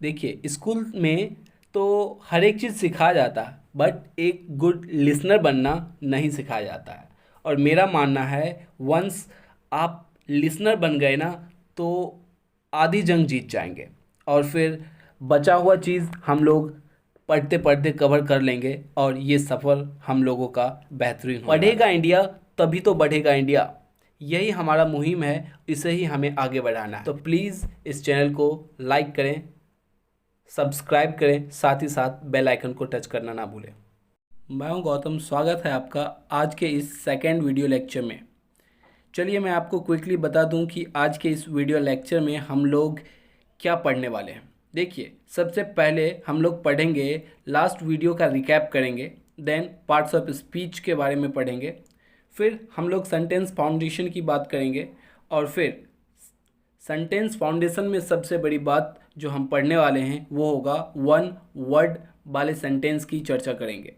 देखिए, स्कूल में तो हर एक चीज़ सिखाया जाता है, बट एक गुड लिसनर बनना नहीं सिखाया जाता है। और मेरा मानना है, वंस आप लिसनर बन गए ना, तो आधी जंग जीत जाएंगे। और फिर बचा हुआ चीज़ हम लोग पढ़ते पढ़ते कवर कर लेंगे, और ये सफ़र हम लोगों का बेहतरीन होने वाला है। पढ़ेगा इंडिया तभी तो बढ़ेगा इंडिया, यही हमारा मुहिम है, इसे ही हमें आगे बढ़ाना है। तो प्लीज़ इस चैनल को लाइक करें, सब्सक्राइब करें, साथ ही साथ बेल आइकन को टच करना ना भूलें। मैं हूं गौतम, स्वागत है आपका आज के इस सेकेंड वीडियो लेक्चर में। चलिए मैं आपको क्विकली बता दूं कि आज के इस वीडियो लेक्चर में हम लोग क्या पढ़ने वाले हैं। देखिए, सबसे पहले हम लोग पढ़ेंगे, लास्ट वीडियो का रिकैप करेंगे, देन पार्ट्स ऑफ स्पीच के बारे में पढ़ेंगे, फिर हम लोग सेंटेंस फाउंडेशन की बात करेंगे, और फिर सेंटेंस फाउंडेशन में सबसे बड़ी बात जो हम पढ़ने वाले हैं वो होगा वन वर्ड वाले सेंटेंस की चर्चा करेंगे।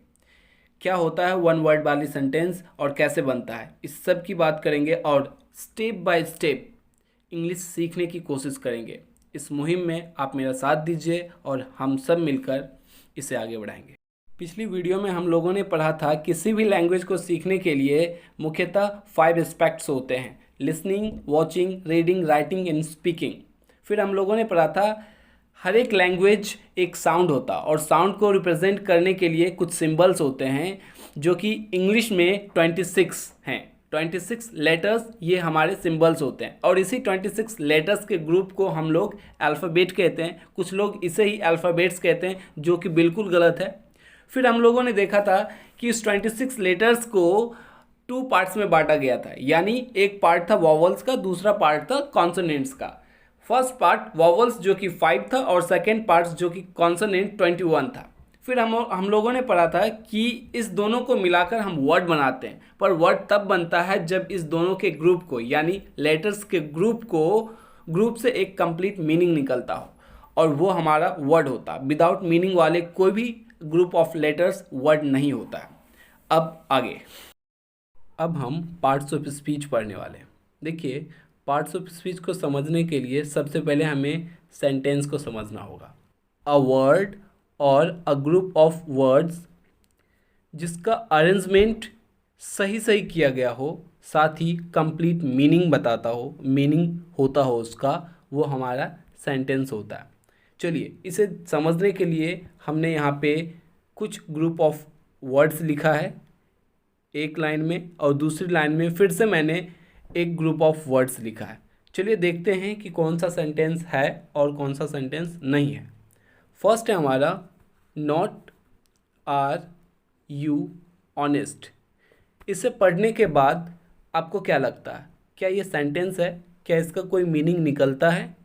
क्या होता है वन वर्ड वाली सेंटेंस और कैसे बनता है, इस सब की बात करेंगे, और स्टेप बाय स्टेप इंग्लिश सीखने की कोशिश करेंगे। इस मुहिम में आप मेरा साथ दीजिए और हम सब मिलकर इसे आगे बढ़ाएंगे। पिछली वीडियो में हम लोगों ने पढ़ा था किसी भी लैंग्वेज को सीखने के लिए मुख्यतः 5 एस्पेक्ट्स होते हैं: listening, watching, reading, writing and speaking. फिर हम लोगों ने पढ़ा था हर एक लैंग्वेज एक साउंड होता, और साउंड को रिप्रेजेंट करने के लिए कुछ सिंबल्स होते हैं, जो कि इंग्लिश में 26 हैं। 26 लेटर्स ये हमारे सिंबल्स होते हैं, और इसी 26 लेटर्स के ग्रुप को हम लोग अल्फ़ाबेट कहते हैं। कुछ लोग इसे ही अल्फ़ाबेट्स कहते हैं, जो कि बिल्कुल गलत है। फिर हम लोगों ने देखा था कि इस 26 लेटर्स को 2 पार्ट्स में बांटा गया था, यानी एक पार्ट था वॉवल्स का, दूसरा पार्ट था कॉन्सोनेंट्स का। फर्स्ट पार्ट वॉवल्स जो कि 5 था, और सेकेंड पार्ट जो कि कॉन्सोनेंट 21 था। फिर हम लोगों ने पढ़ा था कि इस दोनों को मिलाकर हम वर्ड बनाते हैं, पर वर्ड तब बनता है जब इस दोनों के ग्रुप को, यानी लेटर्स के ग्रुप से एक कंप्लीट मीनिंग निकलता हो, और वो हमारा वर्ड होता है। विदाउट मीनिंग वाले कोई भी ग्रुप ऑफ लेटर्स वर्ड नहीं होता है। अब आगे, अब हम पार्ट्स ऑफ स्पीच पढ़ने वाले हैं। देखिए, पार्ट्स ऑफ स्पीच को समझने के लिए सबसे पहले हमें सेंटेंस को समझना होगा। अ वर्ड और अ ग्रुप ऑफ वर्ड्स जिसका अरेंजमेंट सही सही किया गया हो, साथ ही कंप्लीट मीनिंग बताता हो, मीनिंग होता हो उसका, वो हमारा सेंटेंस होता है। चलिए, इसे समझने के लिए हमने यहाँ पे कुछ ग्रुप ऑफ वर्ड्स लिखा है एक लाइन में, और दूसरी लाइन में फिर से मैंने एक ग्रुप ऑफ वर्ड्स लिखा है। चलिए देखते हैं कि कौन सा सेंटेंस है और कौन सा सेंटेंस नहीं है। फर्स्ट है हमारा नॉट आर यू ऑनेस्ट। इसे पढ़ने के बाद आपको क्या लगता है, क्या ये सेंटेंस है? क्या इसका कोई मीनिंग निकलता है?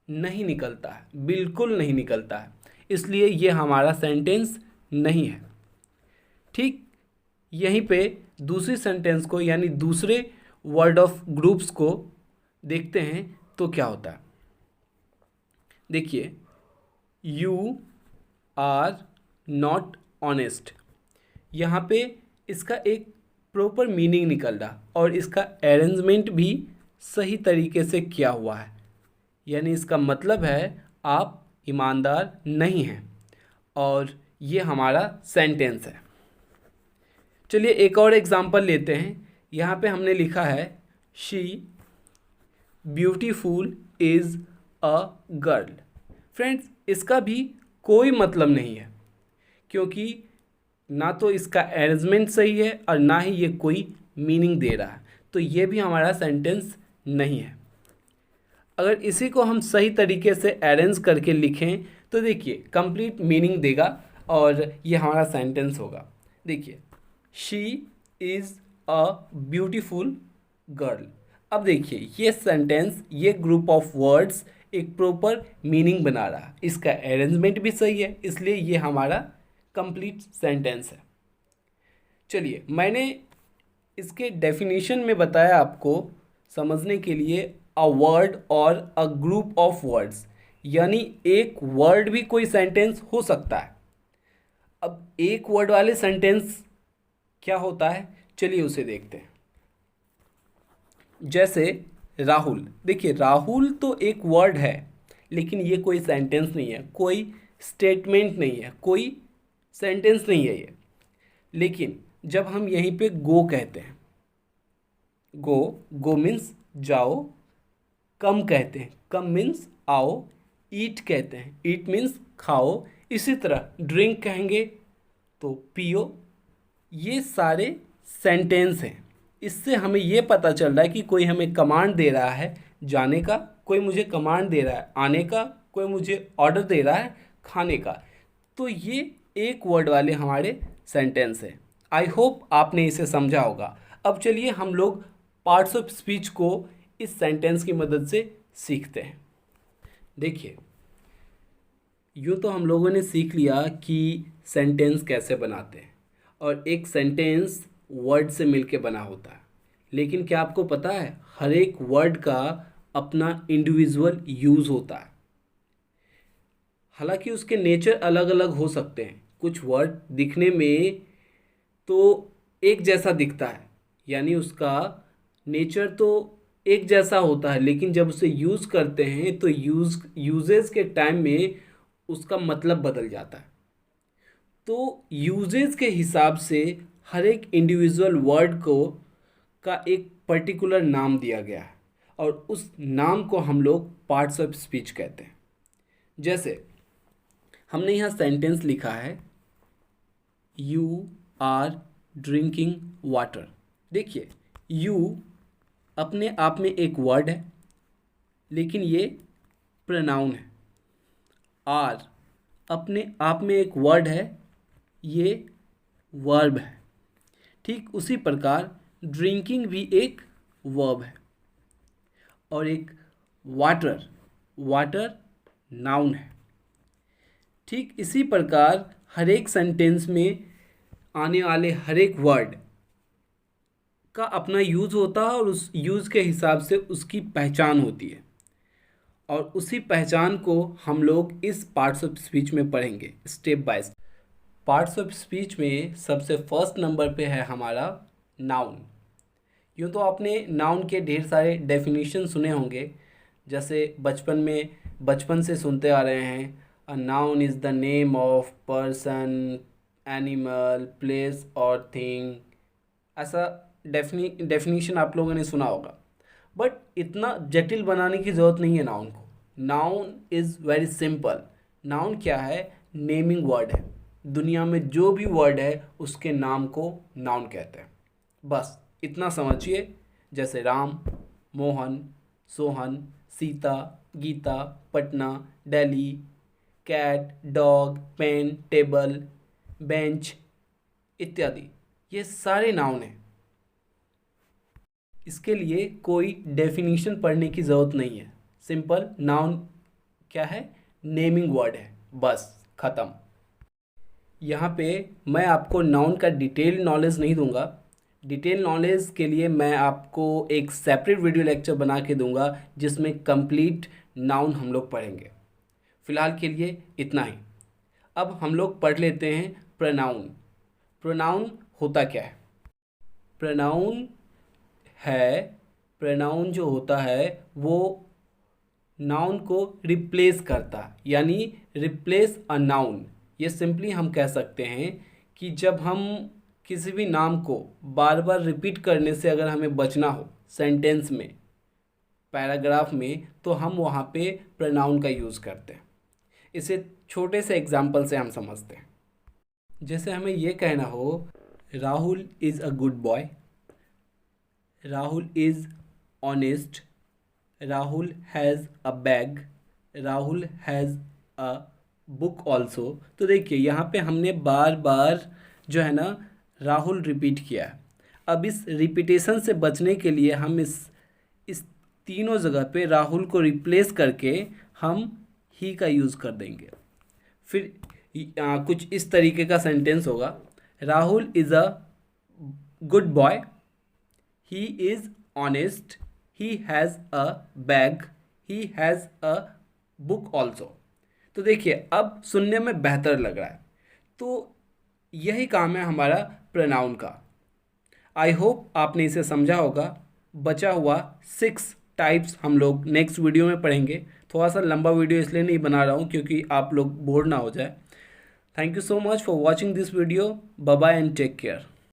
नहीं निकलता है, बिल्कुल नहीं निकलता है, इसलिए ये हमारा सेंटेंस नहीं है। ठीक यहीं पे दूसरी सेंटेंस को, यानी दूसरे वर्ड ऑफ ग्रुप्स को देखते हैं तो क्या होता है। देखिए, यू आर नॉट ऑनेस्ट, यहाँ पे इसका एक प्रॉपर मीनिंग निकल रहा, और इसका अरेंजमेंट भी सही तरीके से किया हुआ है, यानी इसका मतलब है आप ईमानदार नहीं हैं, और ये हमारा सेंटेंस है। चलिए एक और एग्जांपल लेते हैं। यहाँ पे हमने लिखा है she beautiful is a girl. Friends, इसका भी कोई मतलब नहीं है, क्योंकि ना तो इसका अरेंजमेंट सही है और ना ही ये कोई मीनिंग दे रहा है, तो ये भी हमारा सेंटेंस नहीं है। अगर इसी को हम सही तरीके से अरेंज करके लिखें तो देखिए कंप्लीट मीनिंग देगा, और ये हमारा सेंटेंस होगा। देखिए, she is a beautiful girl. अब देखिए, ये सेंटेंस, ये ग्रुप ऑफ वर्ड्स एक प्रॉपर मीनिंग बना रहा है, इसका अरेंजमेंट भी सही है, इसलिए ये हमारा कंप्लीट सेंटेंस है। चलिए, मैंने इसके डेफिनेशन में बताया आपको समझने के लिए, अ वर्ड और अ ग्रुप ऑफ वर्ड्स, यानी एक वर्ड भी कोई सेंटेंस हो सकता है। अब एक वर्ड वाले सेंटेंस क्या होता है, चलिए उसे देखते हैं। जैसे राहुल, देखिए राहुल तो एक वर्ड है, लेकिन ये कोई सेंटेंस नहीं है, कोई स्टेटमेंट नहीं है, कोई सेंटेंस नहीं है ये। लेकिन जब हम यहीं पे गो कहते हैं, गो, गो मीन्स जाओ, कम कहते हैं, कम मीन्स आओ, ईट कहते हैं, ईट मीन्स खाओ, इसी तरह ड्रिंक कहेंगे तो पियो। ये सारे सेंटेंस हैं। इससे हमें ये पता चल रहा है कि कोई हमें कमांड दे रहा है जाने का, कोई मुझे कमांड दे रहा है आने का, कोई मुझे ऑर्डर दे रहा है खाने का। तो ये एक वर्ड वाले हमारे सेंटेंस हैं। आई होप आपने इसे समझा होगा। अब चलिए हम लोग पार्ट्स ऑफ स्पीच को इस सेंटेंस की मदद से सीखते हैं। देखिए, यूँ तो हम लोगों ने सीख लिया कि सेंटेंस कैसे बनाते हैं, और एक सेंटेंस वर्ड से मिलके बना होता है। लेकिन क्या आपको पता है, हर एक वर्ड का अपना इंडिविजुअल यूज़ होता है। हालांकि उसके नेचर अलग अलग हो सकते हैं। कुछ वर्ड दिखने में तो एक जैसा दिखता है, यानी उसका नेचर तो एक जैसा होता है, लेकिन जब उसे यूज़ करते हैं तो यूजेस के टाइम में उसका मतलब बदल जाता है। तो यूजेस के हिसाब से हर एक इंडिविजुअल वर्ड को का एक पर्टिकुलर नाम दिया गया है, और उस नाम को हम लोग पार्ट्स ऑफ स्पीच कहते हैं। जैसे हमने यहाँ सेंटेंस लिखा है, यू आर ड्रिंकिंग वाटर। देखिए, यू अपने आप में एक वर्ड है, लेकिन ये प्रोनाउन है। आर अपने आप में एक वर्ड है, ये वर्ब है। ठीक उसी प्रकार ड्रिंकिंग भी एक वर्ब है, और एक वाटर, वाटर नाउन है। ठीक इसी प्रकार हर एक सेंटेंस में आने वाले हर एक वर्ड का अपना यूज़ होता है, और उस यूज़ के हिसाब से उसकी पहचान होती है। और उसी पहचान को हम लोग इस पार्ट्स ऑफ स्पीच में पढ़ेंगे step by step. Parts of speech में सबसे फर्स्ट नंबर पे है हमारा नाउन। यूँ तो आपने नाउन के ढेर सारे डेफिनेशन सुने होंगे, जैसे बचपन से सुनते आ रहे हैं, a noun is the name of person, animal, place और थिंग। ऐसा डेफिनेशन आप लोगों ने सुना होगा। बट इतना जटिल बनाने की ज़रूरत नहीं है नाउन को। Noun is very simple. Noun क्या है? नेमिंग वर्ड है। दुनिया में जो भी वर्ड है उसके नाम को नाउन कहते हैं। बस इतना समझिए, जैसे Ram, Mohan, Sohan, Sita, Gita, Patna, Delhi, cat, dog, pen, table, bench इत्यादि, ये सारे नाउन हैं। इसके लिए कोई डेफिनेशन पढ़ने की ज़रूरत नहीं है। सिंपल नाउन क्या है? नेमिंग वर्ड है, बस ख़त्म। यहाँ पे मैं आपको नाउन का डिटेल नॉलेज नहीं दूंगा। डिटेल नॉलेज के लिए मैं आपको एक सेपरेट वीडियो लेक्चर बना के दूंगा, जिसमें कंप्लीट नाउन हम लोग पढ़ेंगे। फ़िलहाल के लिए इतना ही। अब हम लोग पढ़ लेते हैं प्रोनाउन। प्रोनाउन होता क्या है? प्रोनाउन जो होता है वो नाउन को रिप्लेस करता है, यानी रिप्लेस अ नाउन। ये सिंपली हम कह सकते हैं कि जब हम किसी भी नाम को बार बार रिपीट करने से अगर हमें बचना हो सेंटेंस में, पैराग्राफ में, तो हम वहाँ पे प्रोनाउन का यूज़ करते हैं। इसे छोटे से एग्जाम्पल से हम समझते हैं। जैसे हमें ये कहना हो, Rahul is a good boy, Rahul is honest, Rahul has a bag, Rahul has a book also. तो देखिए यहाँ पे हमने बार बार जो है ना राहुल रिपीट किया है। अब इस रिपीटेशन से बचने के लिए हम इस तीनों जगह पे राहुल को रिप्लेस करके हम ही का यूज़ कर देंगे। फिर कुछ इस तरीके का सेंटेंस होगा, Rahul is a good boy, he is honest, he has a bag, he has a book also. तो देखिए अब सुनने में बेहतर लग रहा है। तो यही काम है हमारा प्रोनाउन का। आई होप आपने इसे समझा होगा। बचा हुआ 6 टाइप्स हम लोग नेक्स्ट वीडियो में पढ़ेंगे। थोड़ा सा लंबा वीडियो इसलिए नहीं बना रहा हूँ क्योंकि आप लोग बोर ना हो जाए। Thank you so much for watching this video. Bye bye and take care.